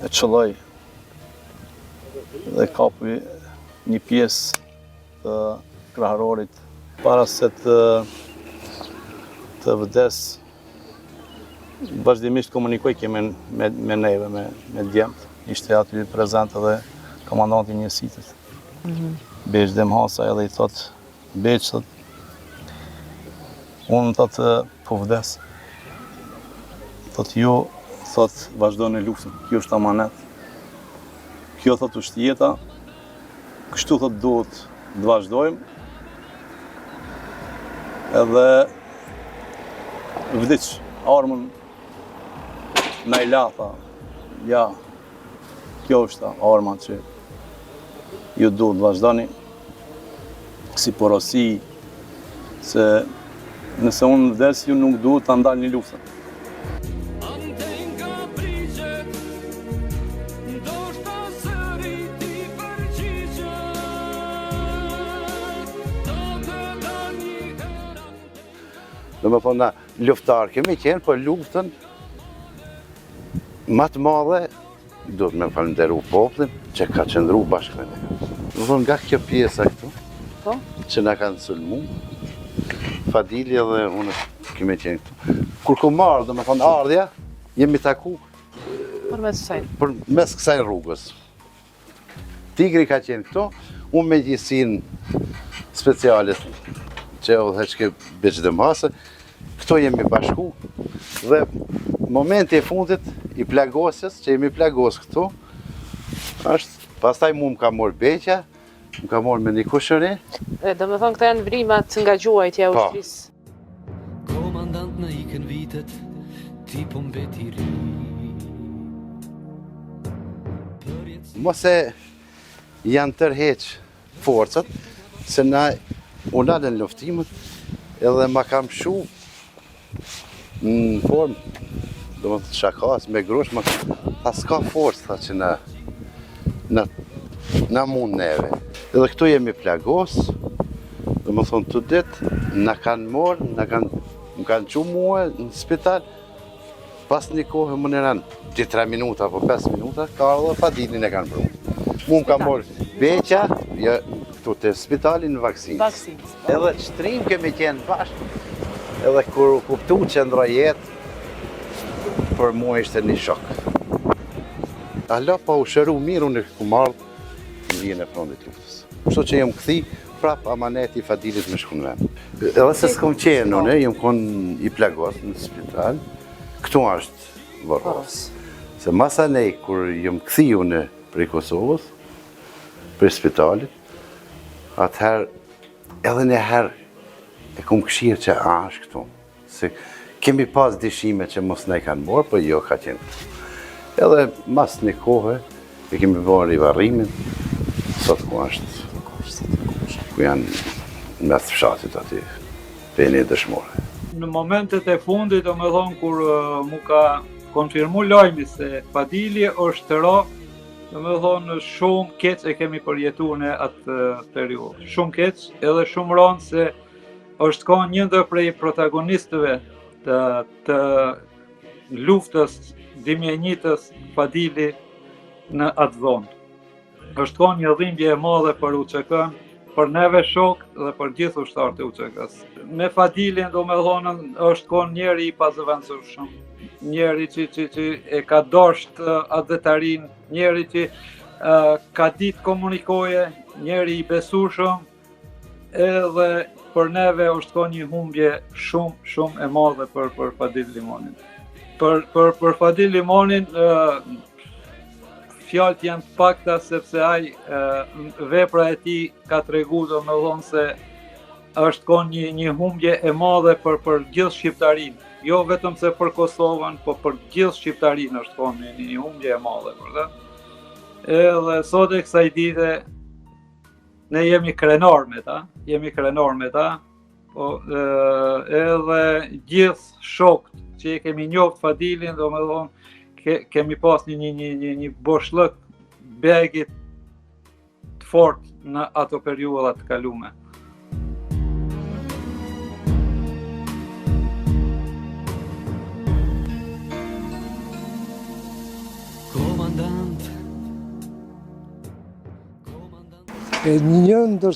Speaker 19: e qëlloj dhe kapi një pjesë të kraharorit. Para se të vdes, vazhdimisht komunikoj kemi me neve, me djemët. Ishte aty prezent edhe komandanti njësitit. Beq Demhasa edhe i thot, Beq, Unë thotë po vdes. Thotë jo, thotë vazhdoni luftën, kjo është amanet. Kjo thotë është jeta, kështu thotë duhet të vazhdojmë. Edhe vdiq, armën na i latha, ja, kjo është arma që ju duhet të vazhdoni si porosi, se nëse unë vdes, ju nuk duhet të ndalni luftën.
Speaker 20: Do me thonë, luftar kemi qenë, për luftën më të madhe, duhet me falenderu poplin që ka qëndru bashkë me ne. Do thonë, nga kjo pjesa këtu, që na kanë sulmu, Fadili edhe unë kemi qenë këtu. Kur ku marrë, do me thonë, ardhja, jemi taku për mes kësaj rrugës. Tigri ka qenë këtu, unë me gjësin specialit që edhe heqke beqë dhe masë, këto jemi bashku dhe momenti e fundit i plagosjes, që jemi plagos këtu, është, pastaj mu më ka morë beqa, më ka morë me një kushëri.
Speaker 8: Do me thonë këta janë vrimat nga gjuajtja ushtrisë.
Speaker 15: Komandant në ikën vitet, ti po mbeti ri.
Speaker 20: Mos e janë tërheq forcat, se na u nalën luftimet, edhe ma kam shu në formë, do më të shakas, me grush, ta s'ka forcë, tha që na mund neve. Edhe këtu jemi plagos, do më thonë të ditë, na kanë morë, më kanë që muë në spital, pas një kohë më nëran 2-3 minuta, apo 5 minuta, ka ardhë Fadilin e kanë prunë. Mu më ka morë beqa, këtu të spitalin në vaksinë. Edhe shtrim kemi qenë bashkë, edhe kur kuptu që ndra jetë, për mua ishte një shok. Ala pa u shëru mirë unë ku marrë në vijën e frontit luftës. Kështu që jem këthi prap amaneti Fadilit me shku në vend. Edhe se s'kom qenë unë, jem konë i plagos në spital, këtu është Vorros. Se masa nej, kur jem këthi unë prej Kosovës, prej spitalit, atëherë, edhe një herë, e kom këshirë që është këtu. Se kemi pas dishime që mos ne kanë morë, për jo ka qenë këtu. Edhe mas një kohë, e kemi bërë rivarrimin, sot ku është, ku janë mes të fshatit aty, peni dëshmore.
Speaker 21: Në momentet e fundit, do me thonë, kur mu ka konfirmu lajmi se Fadili është të ra, do me thonë, shumë keq e kemi përjetu në atë periud. Shumë keq, edhe shumë ranë se është ka një ndër prej protagonistëve të luftës dimjenjitës Fadili në atë zonë. është ka një dhimbje e madhe për UÇK-n, për neve shok dhe për gjithë ushtarët e UÇK-s. Me Fadilin, do me thonën, është ka njeri i pazëvendësueshëm, njeri që e ka dasht adhetarin, njeri që ka ditë komunikoje, njeri i besueshëm, edhe për neve është ka një humbje shumë e madhe për Fadil Limonin. Për Fadil Limonin, fjalët janë të pakta sepse ai vepra e tij ka tregu, domethënë se është ka një humbje e madhe për gjithë shqiptarinë. Jo vetëm se për Kosovën, po për gjithë shqiptarinë është ka një humbje e madhe për të. Edhe sot e kësaj dite ne jemi krenar me ta, po edhe gjithë shokët që e kemi njoft Fadilin, domethënë kemi pas një boshllëk begit të fort në ato periudha të kalume.
Speaker 15: Komandant.
Speaker 22: Një ndër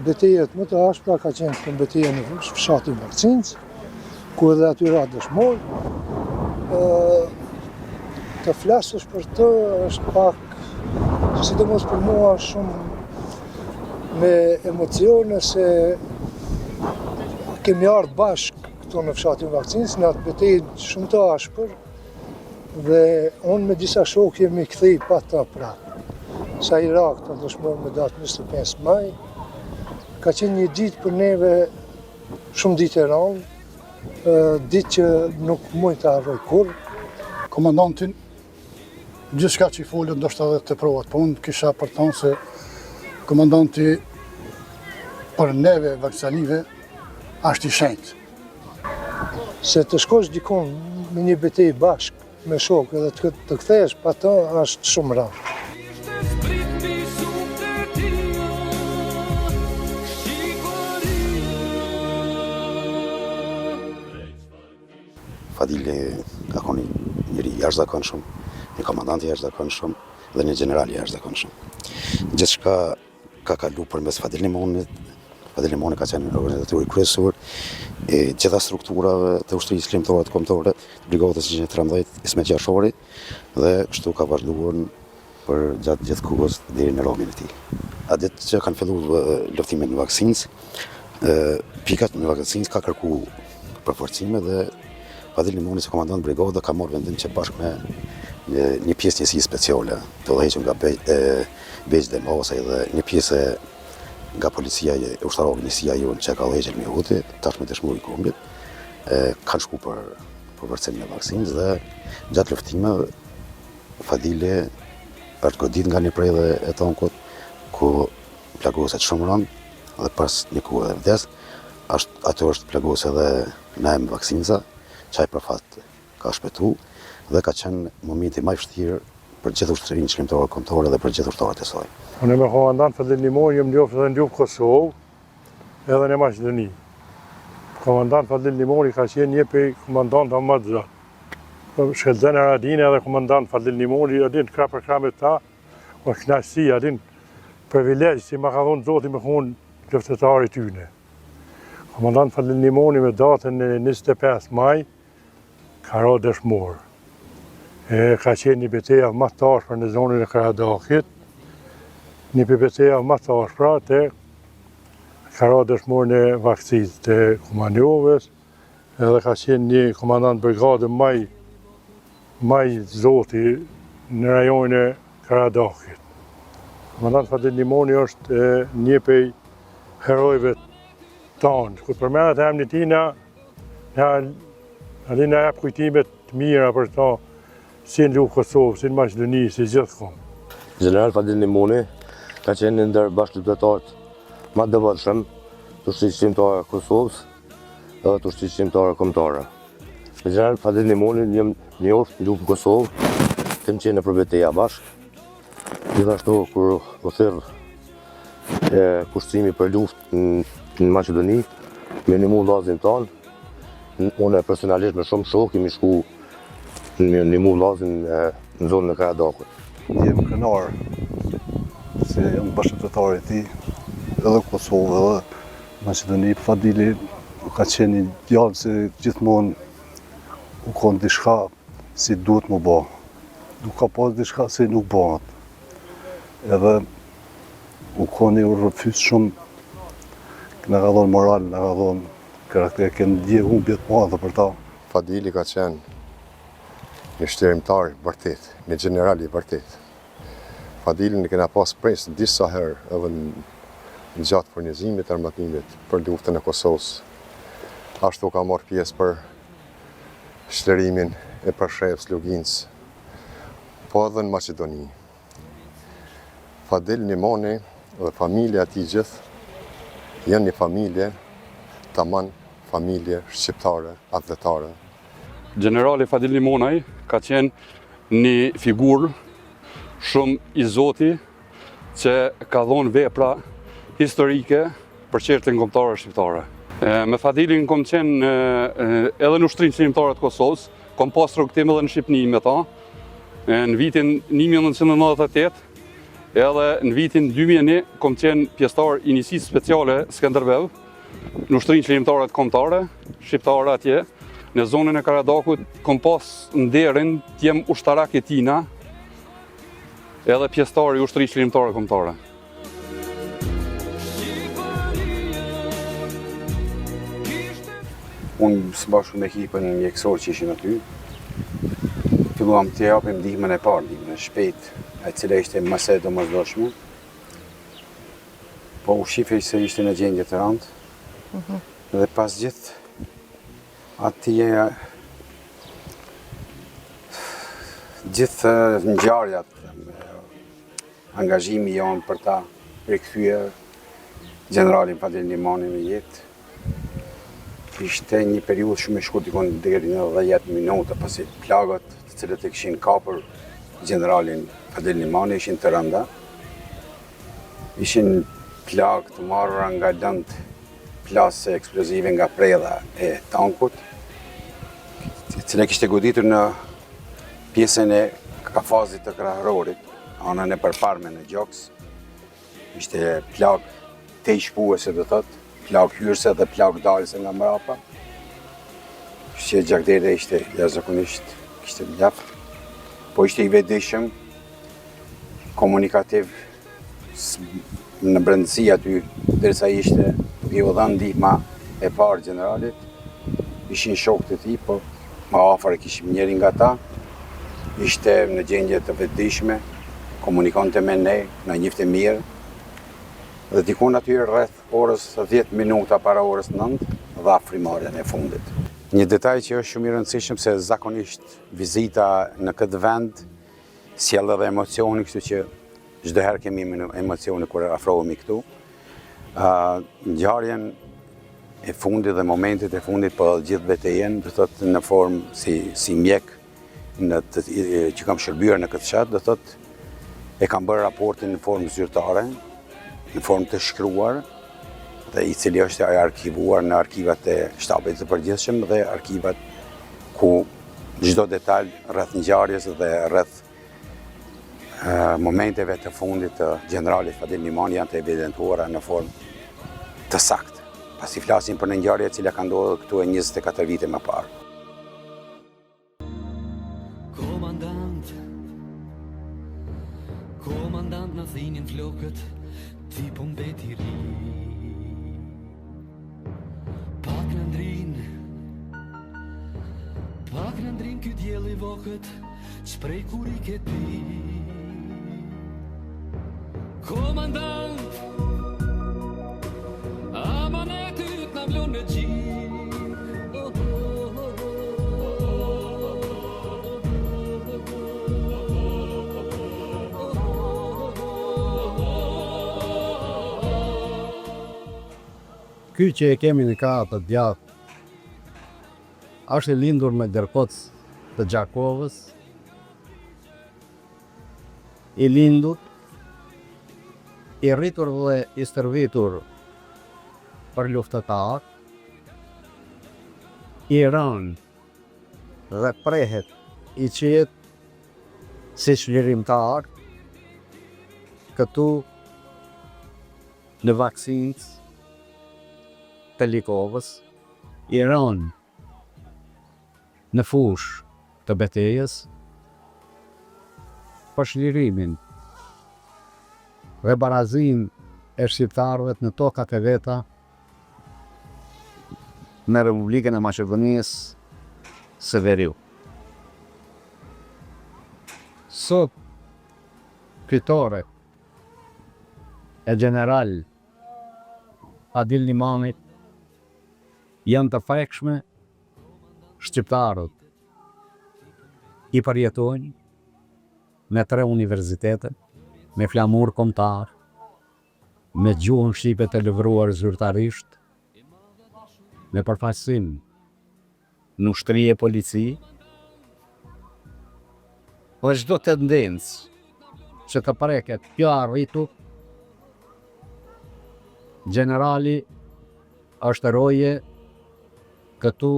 Speaker 22: betejët më të ashpra ka qenë këtë betejë në fshatin Vaksinës, ku edhe aty ra dëshmorë. Të flasësh për të është pak, sidomos për mua, shumë me emocione, se kemi ardhë bashkë këto në fshatin Vakcinës, në atë betejë shumë të ashpër, dhe unë me disa shokë jemi kthej pa ta prapë. Sa Irak të dëshmojnë me datë 25 maj, ka qenë një ditë për neve shumë ditë e rëndë, ditë që nuk mund të harroj kurrë.
Speaker 12: Komandantin, gjithçka që i folën ndoshta edhe të provat, po unë kisha për të thonë se komandanti për neve vakcinalive është i shenjtë.
Speaker 22: Se të shkosh dikon me një betejë bashkë me shokë edhe të kthehesh pa ta është shumë rarë.
Speaker 1: Fadili ka qenë njëri jashtëzakonshëm, një komandant i jashtëzakonshëm dhe një general i jashtëzakonshëm. Gjithçka ka kaluar përmes Fadil Limonit. Fadil Limoni ka qenë organizatori kryesor e gjitha strukturave të ushtrisë lëndore të kombëtare, të brigadës 113 Ismet Gjashori, dhe kështu ka vazhduar për gjatë gjithë kohës deri në romin e tij. A ditë që kanë filluar luftimet në Vakcinës, pikat në Vakcinës ka kërkuar përforcime dhe Fadil Limoni si komandant brigade ka marrë vendim që bashkë me një pjesë njësi speciale të udhëhequr nga Bejt dhe Mosaj dhe një pjesë nga policia e ushtarove në CIA-n që ka udhëhequr me Huti, tash me dëshmuri i kombit, kanë shku për përcjelljen e Vakcinës dhe gjatë luftimeve Fadili është godit nga një prerje e tankut ku plagoset shumë rënd dhe pas një kohë vdes, ato është plagos edhe Naim Vakcinza, qaj për fat ka shpëtu dhe ka qenë momenti më i vështirë për gjithë ushtrinë shkrimtare kombëtare dhe për gjithë ushtarët e saj.
Speaker 14: Unë me komandant Fadil Limoni jam njoftë edhe në luftë Kosovë, edhe në Maqedoni. Komandant Fadil Limoni ka qenë një prej komandantëve më të zot. Shkelzen Aradini edhe komandant Fadil Limoni adin krah për krah me ta, o kënaqësi adin privilegj si ma ka dhënë Zoti me qenë luftëtar i tyne. Komandant Fadil Limoni me datën e 25 maj ka ra dëshmor. Ka qenë një betejë më të ashpër në zonën e Karadakit, një betejë më të ashpër te ka ra dëshmor në Vakcinës të Kumanjovës, edhe ka qenë një komandant brigade më i zoti në rajonin e Karadakit. Komandant Fadil Limoni është një prej herojve tanë, kur përmendet emri tina, na jap kujtimet të mira për ta, si në luftë Kosovë, si në Maqedoni, si gjithkohë.
Speaker 4: General Fadil Limoni ka qenë ndër bashkëluftëtarët më të devotshëm të ushtrisë shqiptare të Kosovës edhe të ushtrisë shqiptare kombëtare. General Fadil Limoni jam njoft në luftën Kosovë, kem qenë në përbeteja bashkë. Gjithashtu kur u thirr pushimi për luftë në Maqedoni, me një mund vllazin tonë, unë personalisht me shumë shok kemi shku në një mund vllazin në zonën e Karadakut.
Speaker 11: Jem kënar se jam bashkëpunëtar i tij edhe Kosovë edhe Maqedoni. Fadili ka qenë një djalë se gjithmonë u kon diçka si duhet më bë. Nuk ka pas diçka se nuk bëhet. Edhe u kon i urrëfys shumë, na ka dhënë moral, na ka dhënë karakter, kënë dje humbje të madhe për ta.
Speaker 23: Fadili ka qenë një shtërrimtar i vërtet, një general i vërtet. Fadilin e kena pas pres disa herë edhe në gjatë furnizimit të armatimit për luftën e Kosovës. Ashtu ka marrë pjesë për shtërimin e përshevës Luginës, po edhe në Maqedoni. Fadil Limoni dhe familja ati gjithë janë një familje, tamam familje shqiptare, atletare.
Speaker 24: Generali Fadil Limonaj ka qenë një figurë shumë i zoti që ka dhonë vepra historike për çështjen kombëtare shqiptare. Me Fadilin kom qenë edhe në ushtrinë shqiptare të Kosovës, kom pas rrugtim edhe në Shqipni me ta, në vitin 1998, edhe në vitin 2001 kom qenë pjesëtar i njësisë speciale Skënderbev, në ushtrinë qëllimtare të kombëtare, shqiptare atje, në zonën e Karadakut, kom pas nderin të jem ushtarak e tina, edhe pjesëtar i ushtrisë qëllimtare kombëtare.
Speaker 5: Unë së bashku me ekipën mjekësor që ishin aty, filluam të japim ndihmën e parë, ndihmën e shpejt, e cila ishte më së domosdoshme. Po u shifej se ishte në gjendje të rëndë. Dhe pas gjithë atje gjithë ngjarjat, angazhimi jonë për ta rikthyer generalin Fadil Limani në jetë. Ishte një periudhë shumë e shkurtër, deri në 10 minuta, pasi plagat të cilët e kishin kapur generalin Fadil Limani ishin të rënda. Ishin plagë të marrura nga lëndë plase eksplozive nga predha e tankut, e cila kishte goditur në pjesën e kafazit të krahërorit, anën e përparme në gjoks. Ishte plagë te shpuese, do thotë, plagë hyrëse dhe plagë dalëse nga mbrapa. Që gjakdere ishte jashtëzakonisht, kishte mjaft, po ishte i vetëdijshëm, komunikativ në brendësi aty, derisa ishte duke u dhënë ndihma e parë generalit. Ishin shokët e tij, po më afër kishim njërin nga ta. Ishte në gjendje të vetëdijshme, komunikonte me ne, na njihte mirë. Dhe dikun aty rreth orës 10 minuta para orës 9 dha frymëmarrjen e fundit. Një detaj që është shumë i rëndësishëm se zakonisht vizita në këtë vend sjell edhe emocione, kështu që çdo herë kemi emocione kur afrohemi këtu. Ngjarjen e fundit dhe momentet e fundit po gjithë betejën, do thotë në formë si mjek që kam shërbyer në këtë fshat, do thotë e kam bërë raportin në formë zyrtare, në formë të shkruar, dhe i cili është arkivuar në arkivat e shtabit të përgjithshëm dhe arkivat ku çdo detaj rreth ngjarjes dhe rreth momenteve të fundit të generalit Fadil Limani janë të evidentuara në formë të saktë, pasi flasim për një ngjarje e cila ka ndodhur këtu e 24 vite më parë.
Speaker 15: Komandant në thinin flokët, ti po mbeti ri. Pak në ndrin ky diell i vokët, shprej kur i ke ti. Komandant, amanetit na vlon në gjin.
Speaker 6: Ky që e kemi në krahët të djathtë është i lindur me Derkoc të Gjakovës, i lindur, i rritur dhe i stërvitur për luftëtar, i rënë dhe prehet i qetë si çlirimtar këtu në vaksinë të Likovës, i rënë në fushë të betejës për çlirimin dhe barazim e shqiptarëve në tokat e veta në Republikën e Maqedonisë së Veriut. Sot fitoret e general Fadil Limanit janë të prekshme, shqiptarët i përjetojnë me 3 universitete, me flamur kombëtar, me gjuhën shqipe të lëvruar zyrtarisht, me përfaqësim në ushtri e polici, dhe çdo tendencë që të preket kjo arritur, generali është roje këtu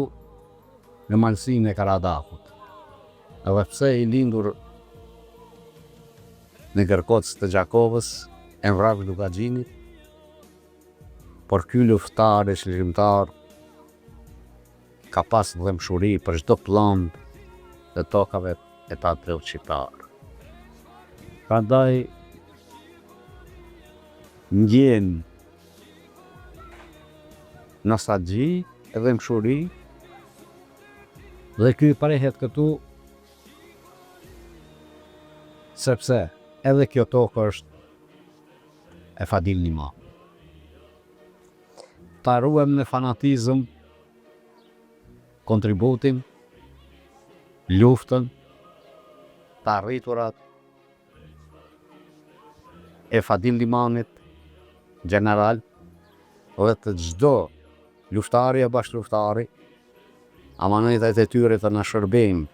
Speaker 6: në malsinë e Karadahut. Edhe pse i lindur në Derkoc të Gjakovës, e vrap Lukaxhinit, por ky luftar e çlirimtar ka pas dhëmshuri për çdo plan të tokave e patriot shqiptar. Prandaj ndjen nostalgji edhe mshuri Dhe ky parehet këtu sepse edhe kjo tokë është e Fadil Liman. Ta ruem në fanatizëm kontributin, luftën, të arriturat e Fadil Limanit, general, dhe të çdo luftari e bashkëluftari, amanetet e tyre të na shërbejnë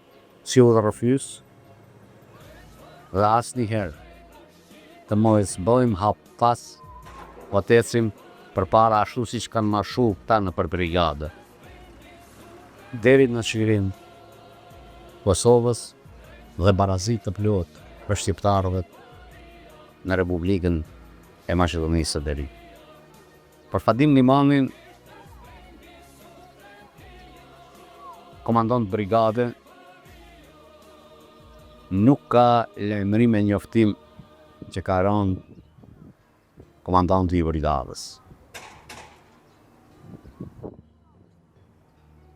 Speaker 6: si udhërrëfys dhe asnjëherë të mos bëjmë hap pas, po të ecim përpara ashtu siç kanë marshu këta në për brigadë. Deri në çlirin Kosovës dhe barazit të plot për shqiptarëve në Republikën e Maqedonisë së Veriut. Për Fadil Limanin, komandant brigade, nuk ka lajmërim e njoftim që ka rënë komandanti i brigadës.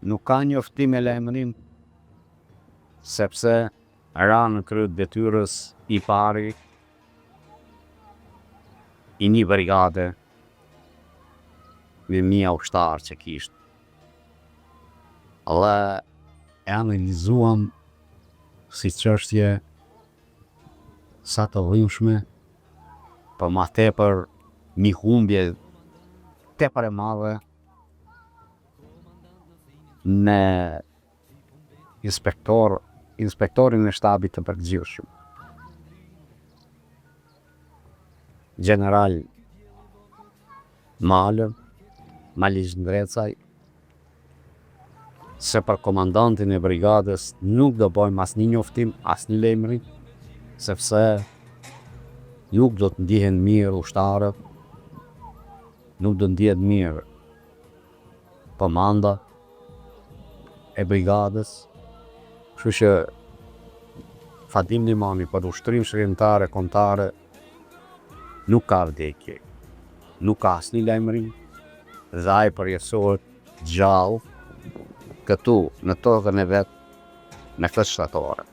Speaker 6: Nuk ka njoftim e lajmërim sepse ra në krye detyrës i pari i një brigade me 1000 ushtarë që kishte. Dhe e analizuam si çështje sa të dhimbshme, për ma tepër një humbje tepër e madhe në inspektorin e shtabit të përgjithshëm. General Malish Ndrecaj, se për komandantin e brigadës nuk do bëjmë asnjë njoftim, asnjë lajmërim, sepse nuk do të ndihen mirë ushtarët, nuk do ndihet mirë komanda e brigadës, kështu që Fadil Limani për ushtrim shkrimtare kombëtare nuk ka vdekje, nuk ka asnjë lajmërim, dhe ai përjetësohet gjallë këtu në tokën e vet në këtë shtatore.